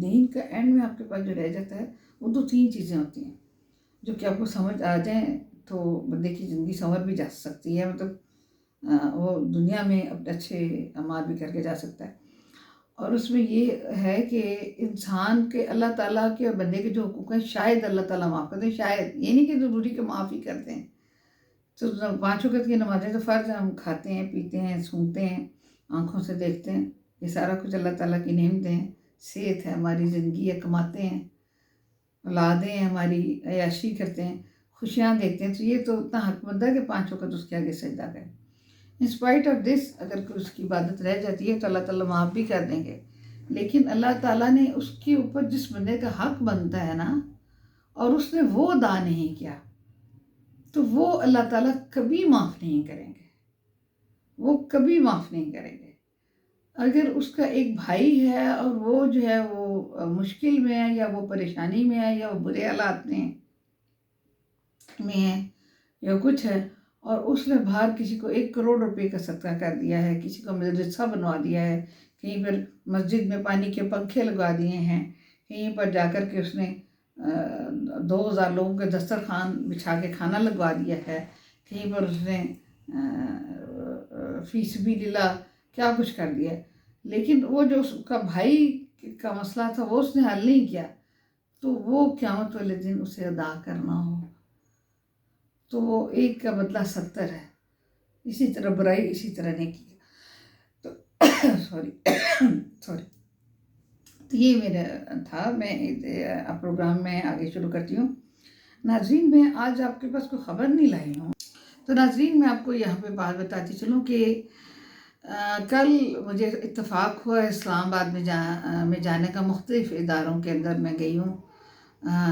دین کا اینڈ میں آپ کے پاس جو رہ جاتا ہے وہ 2-3 چیزیں ہوتی ہیں جو کہ آپ کو سمجھ آ جائیں تو بندے کی زندگی سنور بھی جا سکتی ہے، مطلب وہ دنیا میں اپنے اچھے اعمال بھی کر کے جا سکتا ہے. اور اس میں یہ ہے کہ انسان کے اللہ تعالیٰ کے اور بندے کے جو حقوق ہیں شاید اللہ تعالیٰ معاف کرتے ہیں، شاید، یہ نہیں کہ ضروری کہ معاف ہی کرتے ہیں. تو 5 وقت کی نمازیں تو فرض ہیں، ہم کھاتے ہیں، پیتے ہیں، سونگتے ہیں، آنکھوں سے دیکھتے ہیں، یہ سارا کچھ اللہ تعالیٰ کی نعمتیں ہیں. صحت ہے، ہماری زندگی ہے، کماتے ہیں، اولادیں ہیں، ہماری عیاشی کرتے ہیں، خوشیاں دیکھتے ہیں. تو یہ تو اتنا حق بنتا ہے کہ 5 وقت اس کے آگے سجدہ کریں. انسپائٹ آف دس اگر کوئی اس کی عبادت رہ جاتی ہے تو اللہ تعالیٰ معاف بھی کر دیں گے. لیکن اللہ تعالیٰ نے اس کے اوپر جس بندے کا حق بنتا ہے نا، اور اس نے وہ ادا نہیں کیا، تو وہ اللہ تعالیٰ کبھی معاف نہیں کریں گے، وہ کبھی معاف نہیں کریں گے. اگر اس کا ایک بھائی ہے اور وہ جو ہے وہ مشکل میں ہے، یا وہ پریشانی میں ہے، یا وہ برے حالات میں ہے، یا کچھ ہے، اور اس نے باہر کسی کو 1 کروڑ روپے کا صدقہ کر دیا ہے، کسی کو مدرسہ بنوا دیا ہے، کہیں پر مسجد میں پانی کے پنکھے لگوا دیے ہیں، کہیں پر جا کر کے اس نے 2000 لوگوں کے دسترخوان بچھا کے کھانا لگوا دیا ہے، کہیں پر اس نے فی سبیل اللہ کیا کچھ کر دیا ہے. لیکن وہ جو اس کا بھائی کا مسئلہ تھا وہ اس نے حل نہیں کیا، تو وہ قیامت والے دن اسے ادا کرنا ہو تو وہ 1 کا بدلہ 70 ہے. اسی طرح برائی، اسی طرح نیکی. تو سوری تو یہ میرا تھا. میں پروگرام میں آگے شروع کرتی ہوں. ناظرین، میں آج آپ کے پاس کوئی خبر نہیں لائی ہوں. تو ناظرین، میں آپ کو یہاں پہ بات بتاتی چلوں کہ کل مجھے اتفاق ہوا اسلام آباد میں جانے کا. مختلف اداروں کے اندر میں گئی ہوں،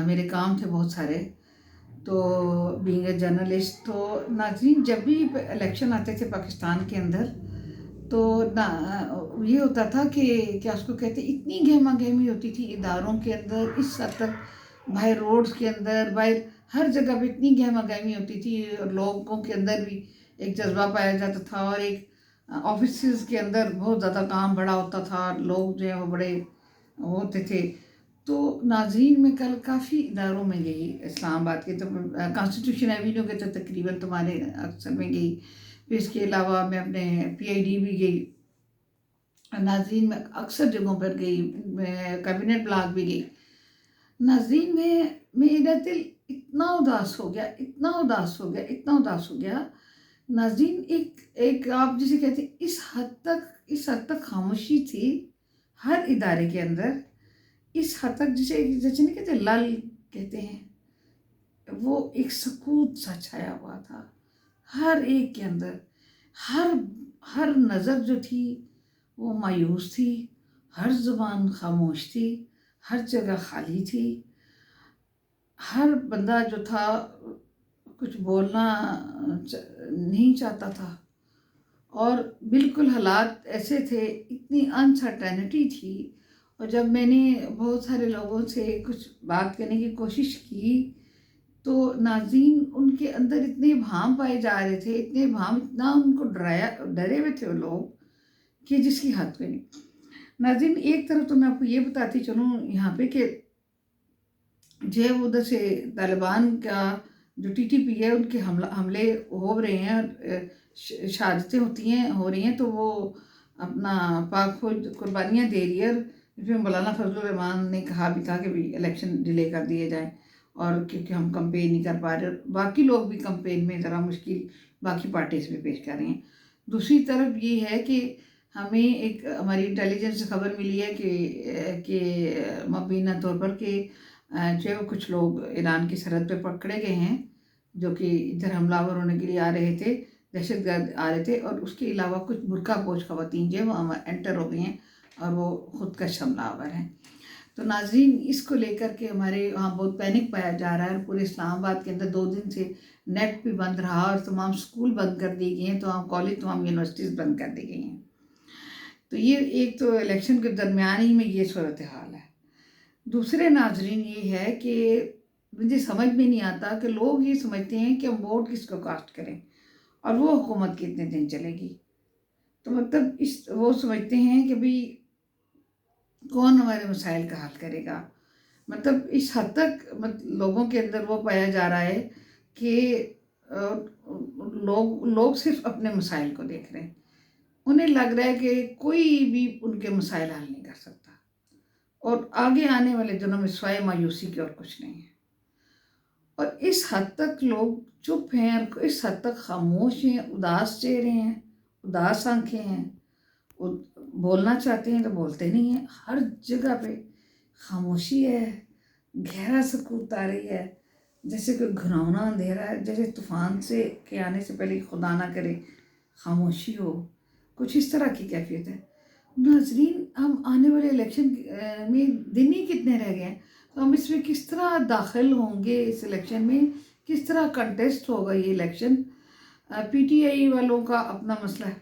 میرے کام تھے بہت سارے. تو بینگ اے جرنلسٹ، تو ناظرین جب بھی الیکشن آتے تھے پاکستان کے اندر تو یہ ہوتا تھا کہ کیا اس کو کہتے، اتنی گہما گہمی ہوتی تھی اداروں کے اندر، اس حد تک باہر روڈز کے اندر، باہر ہر جگہ پہ اتنی گہما گہمی ہوتی تھی، اور لوگوں کے اندر بھی ایک جذبہ پایا جاتا تھا، اور ایک آفیسز کے اندر بہت زیادہ کام بڑا ہوتا تھا، لوگ جو ہیں وہ بڑے ہوتے تھے. تو ناظرین میں کل کافی اداروں میں گئی اسلام آباد کے. تو کانسٹیٹیوشن ایوینیو کے تو تقریباً تمہارے اکثر میں گئی. پھر اس کے علاوہ میں اپنے PID بھی گئی. ناظرین میں اکثر جگہوں پر گئی، میں کیبنٹ بلاک بھی گئی. ناظرین میں میرا دل اتنا اداس ہو گیا، اتنا اداس ہو گیا، اتنا اداس ہو گیا. ناظرین ایک آپ جسے کہتے ہیں اس حد تک خاموشی تھی ہر ادارے کے اندر. اس حد تک جسے نہیں کہتے لل کہتے ہیں، وہ ایک سکوت سا چھایا ہوا تھا ہر ایک کے اندر. ہر نظر جو تھی وہ مایوس تھی، ہر زبان خاموش تھی، ہر جگہ خالی تھی. ہر بندہ جو تھا کچھ بولنا نہیں چاہتا تھا، اور بالکل حالات ایسے تھے، اتنی انسرٹینٹی تھی. اور جب میں نے بہت سارے لوگوں سے کچھ بات کرنے کی کوشش کی تو ناظرین ان کے اندر اتنے بھام پائے جا رہے تھے، اتنا ان کو ڈرے ہوئے تھے وہ لوگ کہ جس کی حد پہ نہیں. ناظرین ایک طرف تو میں آپ کو یہ بتاتی چلوں یہاں پہ کہ جو ہے ادھر سے طالبان کا جو TTP ہے ان کے حملے ہو رہے ہیں، شہادتیں ہو رہی ہیں، تو وہ اپنا پاک فوج قربانیاں دے رہی ہے. اور پھر مولانا فضل الرحمان نے کہا کہ بھی الیکشن ڈیلے کر دیے جائیں، اور کیونکہ ہم کمپین نہیں کر پا رہے، باقی لوگ بھی کمپین میں ذرا مشکل باقی پارٹیز بھی پیش کر رہی ہیں. دوسری طرف یہ ہے کہ ہمیں ایک ہماری انٹیلیجنس سے خبر ملی ہے کہ مبینہ طور پر کہ جو کچھ لوگ ایران کی سرحد پہ پکڑے گئے ہیں جو کہ ادھر حملہ آور ہونے کے لیے آ رہے تھے، دہشت گرد آ رہے تھے. اور اس کے علاوہ کچھ برقع پوش خواتین جو وہ انٹر ہو گئی ہیں اور وہ خودکش حملہ آور ہیں. تو ناظرین اس کو لے کر کے ہمارے وہاں بہت پینک پایا جا رہا ہے، اور پورے اسلام آباد کے اندر 2 دن سے نیٹ بھی بند رہا، اور تمام سکول بند کر دی گئے ہیں، تمام کالج، تمام یونیورسٹیز بند کر دی گئی ہیں. تو یہ ایک تو الیکشن کے درمیان ہی میں یہ صورتحال ہے. دوسرے ناظرین یہ ہے کہ مجھے سمجھ میں نہیں آتا کہ لوگ یہ سمجھتے ہیں کہ ہم ووٹ کس کو کاسٹ کریں اور وہ حکومت کتنے دن چلے گی. تو مطلب وہ سمجھتے ہیں کہ بھئی کون ہمارے مسائل کا حل کرے گا؟ مطلب اس حد تک لوگوں کے اندر وہ پایا جا رہا ہے کہ لوگ صرف اپنے مسائل کو دیکھ رہے ہیں. انہیں لگ رہا ہے کہ کوئی بھی ان کے مسائل حل نہیں کر سکتا، اور آگے آنے والے دنوں میں سوائے مایوسی کے اور کچھ نہیں ہے. اور اس حد تک لوگ چپ ہیں، اور اس حد تک خاموش ہیں، اداس چہرے ہیں، اداس آنکھیں ہیں. وہ بولنا چاہتے ہیں تو بولتے نہیں ہیں. ہر جگہ پہ خاموشی ہے، گہرا سکوت آ رہی ہے، جیسے کوئی گھناؤنا اندھیرا ہے، جیسے طوفان کے آنے سے پہلے خدا نہ کرے خاموشی ہو. کچھ اس طرح کی کیفیت ہے. ناظرین، ہم آنے والے الیکشن میں دن ہی کتنے رہ گئے ہیں، تو ہم اس میں کس طرح داخل ہوں گے؟ اس الیکشن میں کس طرح کنٹیسٹ ہوگا یہ الیکشن؟ پی ٹی آئی والوں کا اپنا مسئلہ ہے.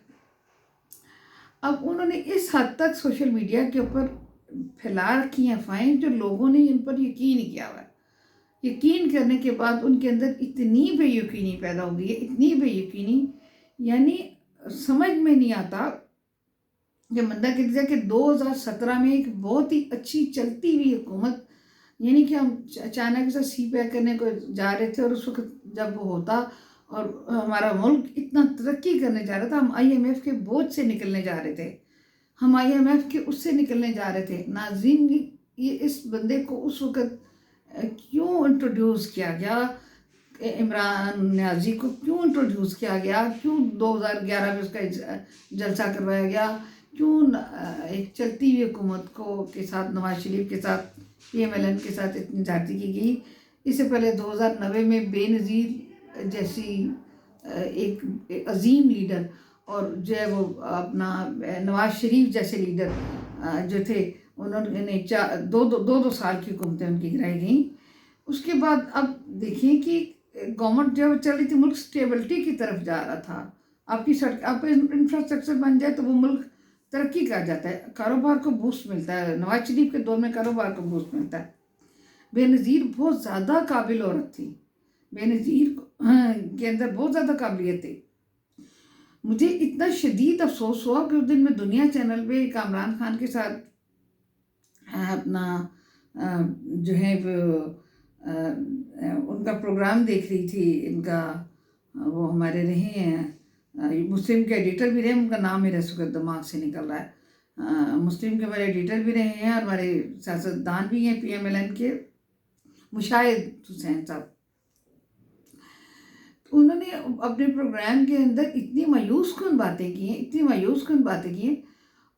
اب انہوں نے اس حد تک سوشل میڈیا کے اوپر پھیلا رکھی ہیں افواہیں، جو لوگوں نے ان پر یقین ہی کیا ہوا ہے. یقین کرنے کے بعد ان کے اندر اتنی بے یقینی پیدا ہو گئی ہے، اتنی بے یقینی، یعنی سمجھ میں نہیں آتا کہ بندہ کہتا ہے کہ 2017 میں ایک بہت ہی اچھی چلتی ہوئی حکومت، یعنی کہ ہم چائنا کے ساتھ سی پیک کرنے کو جا رہے تھے، اور اس وقت جب وہ ہوتا اور ہمارا ملک اتنا ترقی کرنے جا رہا تھا، ہم آئی ایم ایف کے بوجھ سے نکلنے جا رہے تھے، ہم آئی ایم ایف کے اس سے نکلنے جا رہے تھے. ناظرین، یہ اس بندے کو اس وقت کیوں انٹروڈیوس کیا گیا؟ عمران نیازی کو کیوں انٹروڈیوس کیا گیا؟ کیوں 2011 میں اس کا جلسہ کروایا گیا؟ کیوں ایک چلتی ہوئی حکومت کے ساتھ، نواز شریف کے ساتھ، پی ایم ایل این کے ساتھ اتنی زیادتی کی گئی؟ اس سے پہلے 2009 میں بے نظیر جیسی ایک عظیم لیڈر، اور جو ہے وہ اپنا نواز شریف جیسے لیڈر جو تھے، انہوں نے دو سال کی حکومتیں ان کی گرائی گئیں. اس کے بعد اب دیکھیں کہ گورنمنٹ جو چل رہی تھی، ملک سٹیبلٹی کی طرف جا رہا تھا. آپ کی سڑک، آپ کا انفراسٹرکچر بن جائے تو وہ ملک ترقی کر جاتا ہے، کاروبار کو بوسٹ ملتا ہے. نواز شریف کے دور میں کاروبار کو بوسٹ ملتا ہے. بے نظیر بہت زیادہ قابل عورت تھی، بے نظیر کے اندر بہت زیادہ قابلیت تھی. مجھے اتنا شدید افسوس ہوا کہ اس دن میں دنیا چینل پہ کامران خان کے ساتھ اپنا جو ہے ان کا پروگرام دیکھ رہی تھی. ان کا وہ ہمارے رہے ہیں مسلم کے ایڈیٹر بھی رہے، ان کا نام میرے اس وقت دماغ سے نکل رہا ہے. مسلم کے ہمارے ایڈیٹر بھی رہے ہیں، اور ہمارے سیاستدان بھی ہیں پی ایم ایل این کے، مشاہد حسین صاحب. انہوں نے اپنے پروگرام کے اندر اتنی مایوس کن باتیں کی ہیں، اتنی مایوس کن باتیں کی ہیں.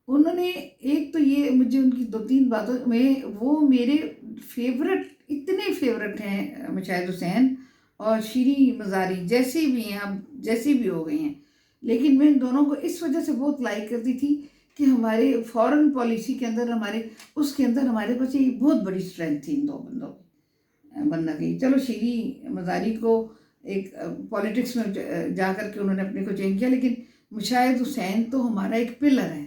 انہوں نے ایک تو یہ مجھے ان کی 2-3 باتوں میں، وہ میرے فیورٹ، اتنے فیورٹ ہیں مشاہد حسین اور شیریں مزاری، جیسی بھی ہیں اب، جیسی بھی ہو گئی ہیں. لیکن میں ان دونوں کو اس وجہ سے بہت لائک کرتی تھی کہ ہمارے فورن پالیسی کے اندر، اس کے اندر ہمارے پاس یہ بہت بڑی اسٹرینتھ تھی ان دو بندوں کی بننا گئی. چلو شیریں مزاری کو ایک پولیٹکس میں جا کر کے انہوں نے اپنے کو چینج کیا، لیکن مشاہد حسین تو ہمارا ایک پلر ہے.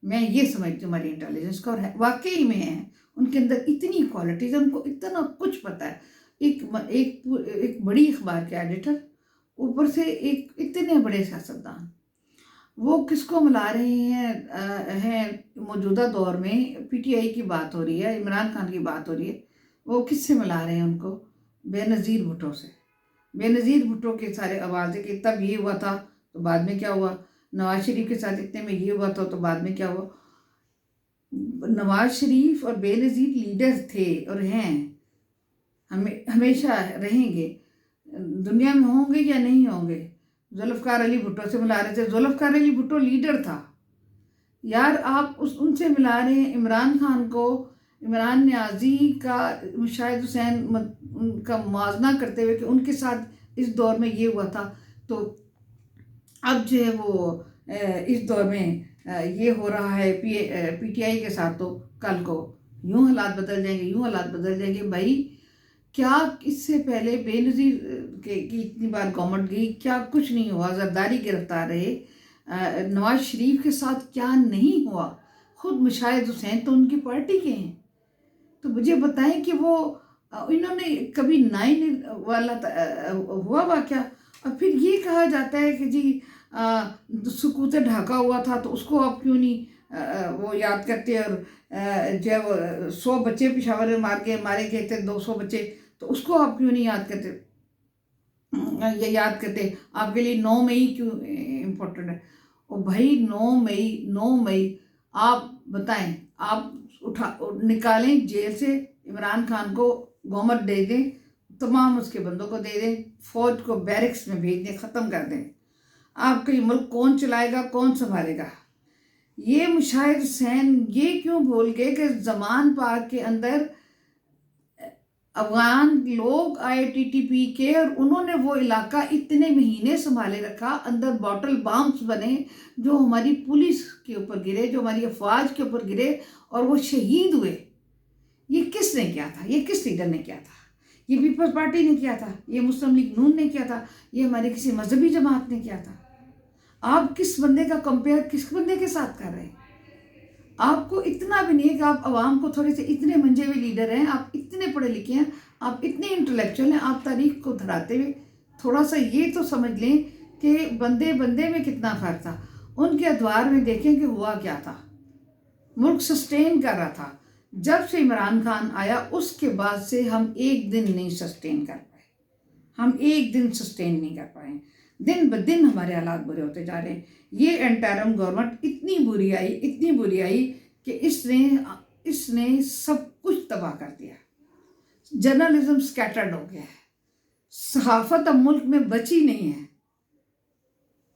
میں یہ سمجھتی ہوں ہماری انٹیلیجنس کا، اور واقعی میں ہیں ان کے اندر اتنی کوالٹیز، ان کو اتنا کچھ پتہ ہے. ایک بڑی اخبار کے ایڈیٹر، اوپر سے ایک اتنے بڑے سیاستدان، وہ کس کو ملا رہے ہیں موجودہ دور میں؟ پی ٹی آئی کی بات ہو رہی ہے، عمران خان کی بات ہو رہی ہے، وہ کس سے ملا رہے ہیں ان کو؟ بے نظیر بھٹو سے. بے نظیر بھٹو کے سارے آوازیں کہ تب یہ ہوا تھا تو بعد میں کیا ہوا، نواز شریف کے ساتھ اتنے میں یہ ہوا تھا تو بعد میں کیا ہوا. نواز شریف اور بے نظیر لیڈر تھے اور ہیں، ہمیشہ رہیں گے، دنیا میں ہوں گے یا نہیں ہوں گے. ذوالفقار علی بھٹو سے ملا رہے تھے، ذوالفقار علی بھٹو لیڈر تھا یار. آپ ان سے ملا رہے ہیں عمران خان کو، عمران نیازی کا، مشاہد حسین کا موازنہ کرتے ہوئے کہ ان کے ساتھ اس دور میں یہ ہوا تھا، تو اب جو ہے وہ اس دور میں یہ ہو رہا ہے پی ٹی آئی کے ساتھ، تو کل کو یوں حالات بدل جائیں گے، یوں حالات بدل جائیں گے. بھائی کیا اس سے پہلے بے نظیر کی اتنی بار گورنمنٹ گئی، کیا کچھ نہیں ہوا؟ زرداری گرفتار رہے، نواز شریف کے ساتھ کیا نہیں ہوا؟ خود مشاہد حسین تو ان کی پارٹی کے ہیں. تو مجھے بتائیں کہ وہ انہوں نے کبھی 9 والا ہوا واقعہ؟ اور پھر یہ کہا جاتا ہے کہ جی سکوت ڈھاکا ہوا تھا تو اس کو آپ کیوں نہیں وہ یاد کرتے، اور جو ہے وہ 100 بچے پشاور میں مارے گئے تھے، 200 بچے، تو اس کو آپ کیوں نہیں یاد کرتے؟ یہ یاد کرتے آپ کے لیے 9 مئی کیوں امپورٹنٹ ہے؟ اور بھائی 9 مئی آپ بتائیں، آپ نکالیں جیل سے عمران خان کو، گورنمنٹ دے دیں، تمام اس کے بندوں کو دے دیں، فوج کو بیرکس میں بھیج دیں، ختم کر دیں۔ آپ کا یہ ملک کون چلائے گا، کون سنبھالے گا؟ یہ مشاہد حسین یہ کیوں بھول گئے کہ زمان پاک کے اندر افغان لوگ آئے TTP کے، اور انہوں نے وہ علاقہ اتنے مہینے سنبھالے رکھا، اندر باٹل بامس بنے جو ہماری پولیس کے اوپر گرے، جو ہماری افواج کے اوپر گرے، اور وہ شہید ہوئے۔ یہ کس نے کیا تھا؟ یہ کس لیڈر نے کیا تھا؟ یہ پیپلز پارٹی نے کیا تھا؟ یہ مسلم لیگ نون نے کیا تھا؟ یہ ہماری کسی مذہبی جماعت نے کیا تھا؟ آپ کس بندے کا کمپیئر کس بندے کے ساتھ کر رہے ہیں؟ آپ کو اتنا بھی نہیں ہے کہ آپ عوام کو تھوڑے سے اتنے منجے ہوئے لیڈر ہیں، آپ اتنے پڑھے لکھے ہیں، آپ اتنے انٹلیکچوئل ہیں، آپ تاریخ کو دھراتے ہوئے تھوڑا سا یہ تو سمجھ لیں کہ بندے میں کتنا فرق تھا۔ ان کے ادوار میں دیکھیں کہ ہوا کیا تھا۔ ملک سسٹین کر رہا تھا۔ جب سے عمران خان آیا اس کے بعد سے ہم ایک دن نہیں سسٹین کر پائے، ہم ایک دن سسٹین نہیں کر پائے، دن بدن ہمارے حالات برے ہوتے جا رہے ہیں۔ یہ انٹرم گورنمنٹ اتنی بری آئی کہ اس نے سب کچھ تباہ کر دیا۔ جرنلزم سکیٹرڈ ہو گیا ہے، صحافت اب ملک میں بچی نہیں ہے،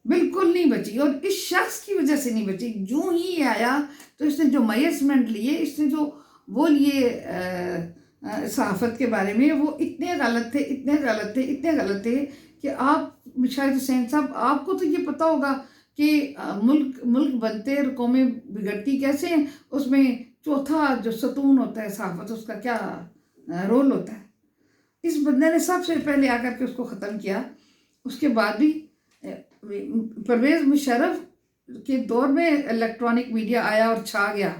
بالکل نہیں بچی، اور اس شخص کی وجہ سے نہیں بچی۔ جو ہی یہ آیا تو اس نے جو میسمنٹ لیے، اس نے جو وہ لیے صحافت کے بارے میں، وہ اتنے غلط تھے کہ آپ مشاہد حسین صاحب، آپ کو تو یہ پتہ ہوگا کہ ملک بنتے اور قومیں بگڑتی کیسے ہیں، اس میں چوتھا جو ستون ہوتا ہے صحافت، اس کا کیا رول ہوتا ہے۔ اس بندے نے سب سے پہلے آ کر کے اس کو ختم کیا۔ اس کے بعد بھی پرویز مشرف کے دور میں الیکٹرانک میڈیا آیا اور چھا گیا۔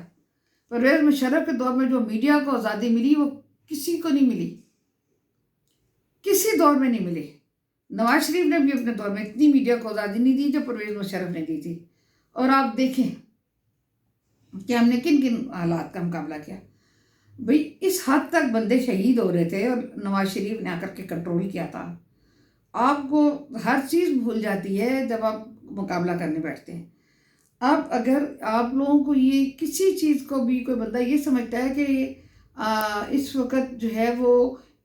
پرویز مشرف کے دور میں جو میڈیا کو آزادی ملی وہ کسی کو نہیں ملی، کسی دور میں نہیں ملی۔ نواز شریف نے بھی اپنے دور میں اتنی میڈیا کو آزادی نہیں دی جو پرویز مشرف نے دی تھی۔ اور آپ دیکھیں کہ ہم نے کن حالات کا مقابلہ کیا۔ بھئی اس حد تک بندے شہید ہو رہے تھے اور نواز شریف نے آ کر کے کنٹرول کیا تھا۔ آپ کو ہر چیز بھول جاتی ہے جب آپ مقابلہ کرنے بیٹھتے ہیں۔ اب اگر آپ لوگوں کو یہ کسی چیز کو بھی کوئی بندہ یہ سمجھتا ہے کہ اس وقت جو ہے وہ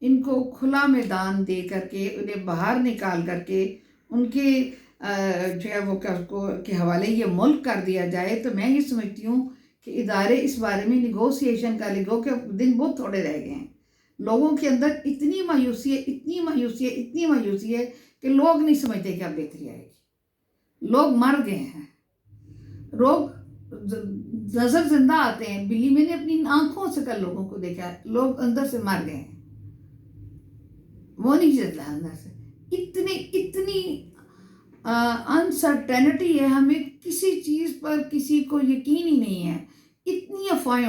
ان کو کھلا میدان دے کر کے، انہیں باہر نکال کر کے، ان کے جو ہے وہ کے حوالے یہ ملک کر دیا جائے، تو میں یہ سمجھتی ہوں کہ ادارے اس بارے میں نیگوسیشن کر لیں کہ دن بہت تھوڑے رہ گئے ہیں۔ لوگوں کے اندر اتنی مایوسی ہے کہ لوگ نہیں سمجھتے کہ اب بہتری آئے گی۔ لوگ مر گئے ہیں، لوگ نظر زندہ آتے ہیں۔ بلی میں نے اپنی آنکھوں سے کل لوگوں کو دیکھا ہے، لوگ اندر سے مر گئے ہیں، وہ نہیں چلتا اندر سے۔ اتنی انسرٹینٹی ہے، ہمیں کسی چیز پر کسی کو یقین ہی نہیں ہے۔ اتنی افواہیں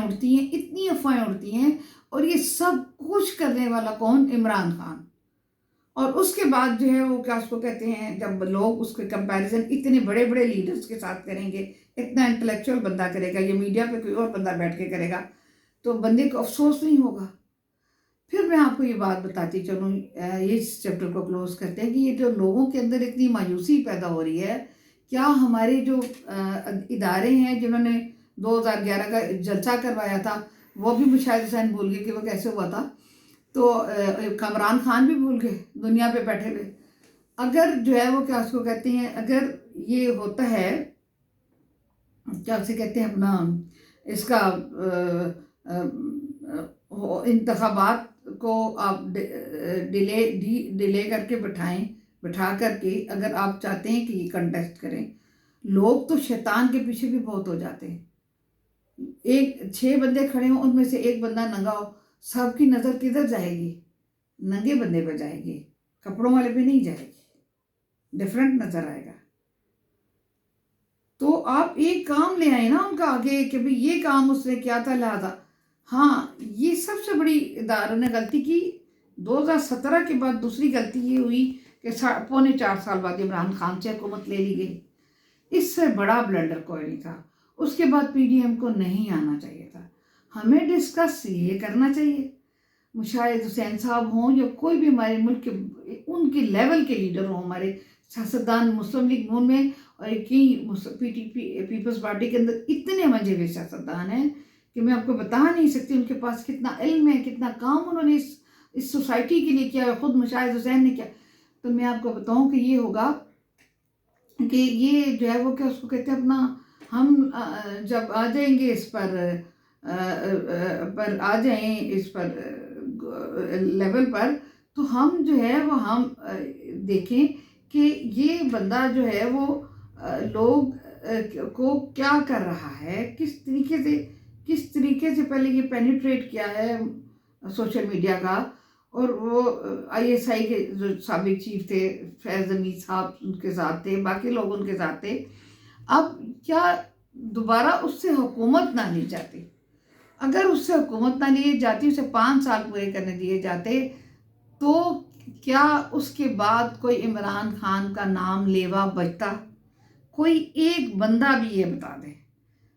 اڑتی ہیں، اور یہ سب کچھ کرنے والا کون؟ عمران خان۔ اور اس کے بعد جو ہے وہ کیا اس کو کہتے ہیں، جب لوگ اس کے کمپیریزن اتنے بڑے بڑے لیڈرز کے ساتھ کریں گے، اتنا انٹلیکچوئل بندہ کرے گا، یہ میڈیا پہ کوئی اور بندہ بیٹھ کے کرے گا، تو بندے کو افسوس نہیں ہوگا۔ پھر میں آپ کو یہ بات بتاتی چلوں، یہ چیپٹر کو کلوز کرتے ہیں کہ یہ جو لوگوں کے اندر اتنی مایوسی پیدا ہو رہی ہے، کیا ہمارے جو ادارے ہیں جنہوں نے 2011 کا جلسہ کروایا تھا، وہ بھی مشاہد حسین بھول گئے کہ وہ کیسے ہوا تھا، تو عمران خان بھی بھول گئے دنیا پہ بیٹھے ہوئے۔ اگر جو ہے وہ کیا اس کو کہتے ہیں، اگر یہ ہوتا ہے کیا اسے کہتے ہیں اپنا اس کا انتخابات کو آپ ڈیلے کر کے بٹھا کر کے اگر آپ چاہتے ہیں کہ یہ کنٹیسٹ کریں، لوگ تو شیطان کے پیچھے بھی بہت ہو جاتے ہیں۔ 6 بندے کھڑے ہوں، ان میں سے ایک بندہ ننگا ہو، سب کی نظر کدھر جائے گی؟ ننگے بندے پہ جائے گی، کپڑوں والے پہ نہیں جائے گی، ڈیفرنٹ نظر آئے گا۔ تو آپ ایک کام لے آئے نا ان کا آگے کہ بھی یہ کام اس نے کیا تھا، لہذا ہاں یہ سب سے بڑی اداروں نے غلطی کی۔ 2017 کے بعد دوسری غلطی یہ ہوئی کہ 4.25 سال بعد عمران خان سے حکومت لے لی گئی۔ اس سے بڑا بلنڈر کوئی نہیں تھا۔ اس کے بعد پی ڈی ایم کو نہیں آنا چاہیے تھا. ہمیں ڈسکس یہ کرنا چاہیے. مشاہد حسین صاحب ہوں یا کوئی بھی ہمارے ملک کے ان کے لیول کے لیڈر ہوں، ہمارے سیاستدان مسلم لیگ نون میں اور کئی پیپلز پارٹی کے اندر اتنے منجے ہوئے سیاستدان ہیں کہ میں آپ کو بتا نہیں سکتی ان کے پاس کتنا علم ہے، کتنا کام انہوں نے اس سوسائٹی کے لیے کیا ہے، خود مشاہد حسین نے کیا. تو میں آپ کو بتاؤں کہ یہ ہوگا کہ یہ جو ہے وہ کیا اس کو کہتے ہیں اپنا، ہم جب آ جائیں گے اس پر آ جائیں اس پر لیول پر، تو ہم جو ہے وہ ہم دیکھیں کہ یہ بندہ جو ہے وہ لوگ کو کیا کر رہا ہے، کس طریقے سے پہلے یہ پینیٹریٹ کیا ہے سوشل میڈیا کا. اور وہ آئی ایس آئی کے جو سابق چیف تھے فیض حمید صاحب ان کے ساتھ تھے، باقی لوگ ان کے ساتھ تھے. اب کیا دوبارہ اس سے حکومت نہ لی جاتی؟ اگر اس سے حکومت نہ لی جاتی، اسے 5 سال پورے کرنے دیے جاتے، تو کیا اس کے بعد کوئی عمران خان کا نام لیوا بچتا؟ کوئی ایک بندہ بھی یہ بتا دے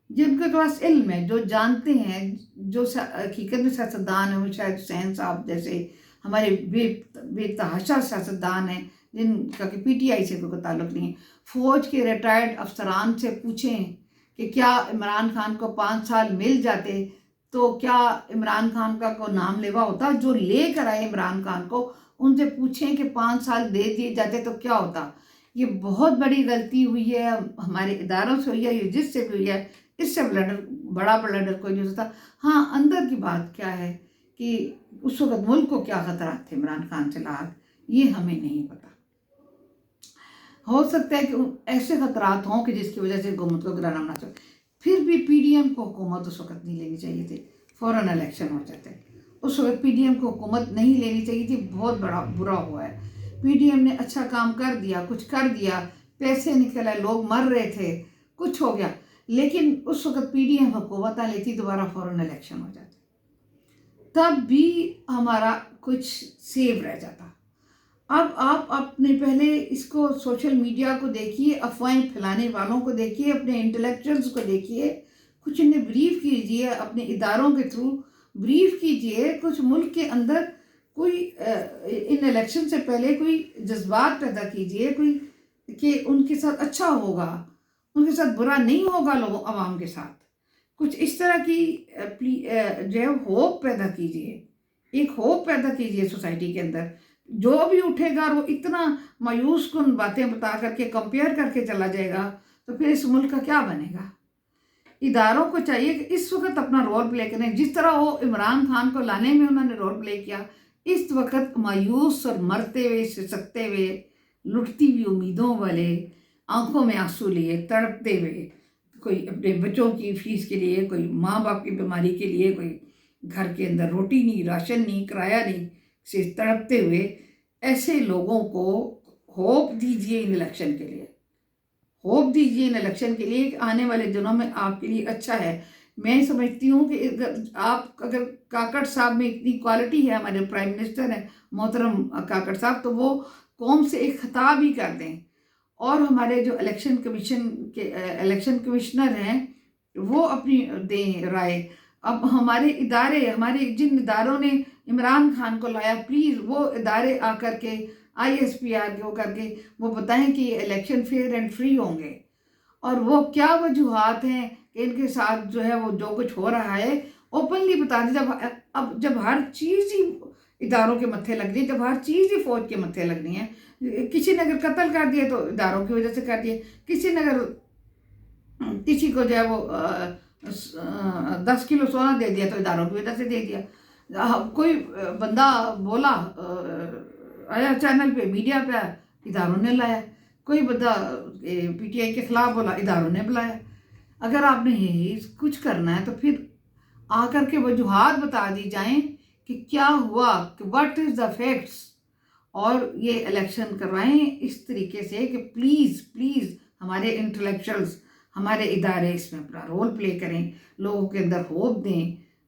جن کے پاس علم ہے، جو جانتے ہیں، جو حقیقت میں سیاستدان ہیں. مشاہد حسین صاحب جیسے ہمارے بے تحاشا سیاستدان ہیں جن کا کہ پی ٹی آئی سے کوئی تعلق نہیں ہے. فوج کے ریٹائرڈ افسران سے پوچھیں کہ کیا عمران خان کو 5 سال مل جاتے تو کیا عمران خان کا کوئی نام لیوا ہوتا؟ جو لے کر آئے عمران خان کو ان سے پوچھیں کہ 5 سال دے دیے جاتے تو کیا ہوتا. یہ بہت بڑی غلطی ہوئی ہے، ہمارے اداروں سے ہوئی ہے، یہ جس سے بھی ہوئی ہے. اس سے بڑا بلڈر کوئی نہیں ہو سکتا. ہاں، اندر کی بات کیا ہے کہ اس وقت ملک کو کیا خطرات تھے عمران خان سے لاحق، یہ ہمیں نہیں پتا. ہو سکتا ہے کہ ایسے خطرات ہوں کہ جس کی وجہ سے حکومت کو گرانا ہونا چاہیے. پھر بھی پی ڈی ایم کو حکومت اس وقت نہیں لینی چاہیے تھی، فوراً الیکشن ہو جاتے. اس وقت پی ڈی ایم کو حکومت نہیں لینی چاہیے تھی. بہت برا ہوا ہے. پی ڈی ایم نے اچھا کام کر دیا، کچھ کر دیا، پیسے نکل آئے، لوگ مر رہے تھے، کچھ ہو گیا، لیکن اس وقت پی ڈی ایم حکومت نہ لیتی، دوبارہ فوراً الیکشن ہو جاتے، تب بھی ہمارا کچھ سیو رہ جاتا. اب آپ اپنے پہلے اس کو سوشل میڈیا کو دیکھیے، افواہیں پھیلانے والوں کو دیکھیے، اپنے انٹلیکچوئلز کو دیکھیے، کچھ انہیں بریف کیجئے، اپنے اداروں کے تھرو بریف کیجئے. کچھ ملک کے اندر کوئی ان الیکشن سے پہلے کوئی جذبات پیدا کیجئے، کوئی کہ ان کے ساتھ اچھا ہوگا، ان کے ساتھ برا نہیں ہوگا، لوگوں عوام کے ساتھ. کچھ اس طرح کی جو ہے ہوپ پیدا کیجئے، ایک ہوپ پیدا کیجئے سوسائٹی کے اندر. جو بھی اٹھے گا وہ اتنا مایوس کن باتیں بتا کر کے کمپیئر کر کے چلا جائے گا تو پھر اس ملک کا کیا بنے گا. اداروں کو چاہیے کہ اس وقت اپنا رول پلے کریں، جس طرح وہ عمران خان کو لانے میں انہوں نے رول پلے کیا. اس وقت مایوس اور مرتے ہوئے، سسکتے ہوئے، لٹتی ہوئی امیدوں والے، آنکھوں میں آنسو لیے تڑپتے ہوئے، کوئی اپنے بچوں کی فیس کے لیے، کوئی ماں باپ کی بیماری کے لیے، کوئی گھر کے اندر روٹی نہیں، راشن نہیں، کرایہ نہیں، سے تڑپتے ہوئے ایسے لوگوں کو ہوپ دیجئے ان الیکشن کے لیے. ہوپ دیجئے ان الیکشن کے لیے کہ آنے والے دنوں میں آپ کے لیے اچھا ہے. میں سمجھتی ہوں کہ اگر کاکڑ صاحب میں اتنی کوالٹی ہے، ہمارے پرائم منسٹر ہیں محترم کاکڑ صاحب، تو وہ قوم سے ایک خطاب ہی کر دیں. اور ہمارے جو الیکشن کمشنر ہیں وہ اپنی دیں رائے. اب ہمارے ادارے، ہمارے جن اداروں نے عمران خان کو لایا، پلیز وہ ادارے آ کر کے آئی ایس پی آر کے وہ کر کے وہ بتائیں کہ یہ الیکشن فیئر اینڈ فری ہوں گے، اور وہ کیا وجوہات ہیں کہ ان کے ساتھ جو ہے وہ جو کچھ ہو رہا ہے اوپنلی بتا دیں. جب ہر چیز ہی اداروں کے متھے لگ رہی ہے، جب ہر چیز ہی فوج کے متھے لگ رہی ہے. کسی نے اگر قتل کر دیا تو اداروں کی وجہ سے کر دیا، کسی نے اگر کسی کو جو ہے وہ 10 کلو سونا دے دیا تو اداروں کی وجہ سے دے دیا. کوئی بندہ بولا آیا چینل پہ، میڈیا پہ، اداروں نے لایا. کوئی بندہ پی ٹی آئی کے خلاف بولا، اداروں نے بلایا. اگر آپ نے یہ کچھ کرنا ہے تو پھر آ کر کے وجوہات بتا دی جائیں کہ کیا ہوا، کہ واٹ از دا فیکٹس، اور یہ الیکشن کروائیں اس طریقے سے کہ پلیز ہمارے انٹلیکچوئلز، ہمارے ادارے اس میں اپنا رول پلے کریں، لوگوں کے اندر ہوپ دیں،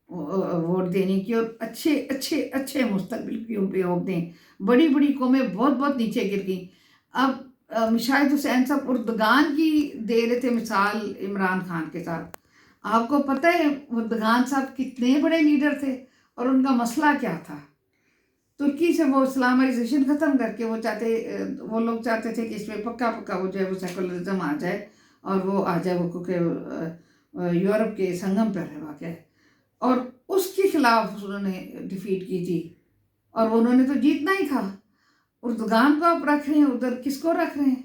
ووٹ دینے کی، اور اچھے مستقبل کی ہوپ دیں. بڑی قومیں بہت نیچے گر گئیں. اب شاہد حسین صاحب اردگان کی دے رہے تھے مثال عمران خان کے ساتھ. آپ کو پتہ ہے اردگان صاحب کتنے بڑے لیڈر تھے اور ان کا مسئلہ کیا تھا. ترکی سے وہ اسلامائزیشن ختم کر کے وہ لوگ چاہتے تھے کہ اس میں پکا وہ جو ہے وہ سیکولرزم آ جائے اور وہ آ جائے وہ کیونکہ یورپ کے سنگم پر ہے واقع ہے. اور اس کے خلاف انہوں نے ڈیفیٹ کی تھی اور انہوں نے تو جیتنا ہی تھا. اردگان کو آپ رکھ رہے ہیں ادھر، کس کو رکھ رہے ہیں؟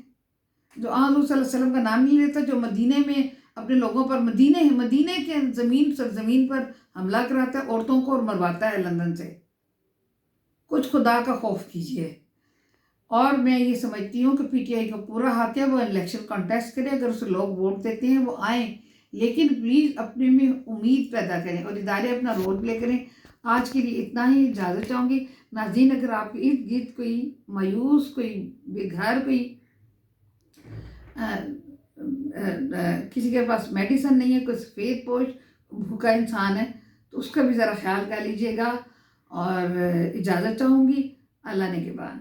جو حضور صلی اللہ علیہ وسلم کا نام نہیں لیتا، جو مدینے میں اپنے لوگوں پر مدینے کے سرزمین پر حملہ کراتا ہے عورتوں کو اور مرواتا ہے لندن سے. کچھ خدا کا خوف کیجیے. اور میں یہ سمجھتی ہوں کہ پی ٹی آئی کا پورا حق ہے وہ الیکشن کانٹیسٹ کرے، اگر اسے لوگ ووٹ دیتے ہیں وہ آئیں، لیکن پلیز اپنے میں امید پیدا کریں اور ادارے اپنا رول پلے کریں. آج کے لیے اتنا ہی، اجازت چاہوں گی. ناظرین، اگر آپ کے ارد گرد کوئی مایوس، کوئی بے گھر، کوئی کسی کے پاس میڈیسن نہیں ہے، کوئی سفید پوش بھوکا انسان ہے، تو اس کا بھی ذرا خیال کر لیجیے گا. اور اجازت چاہوں گی. اللہ نگہبان.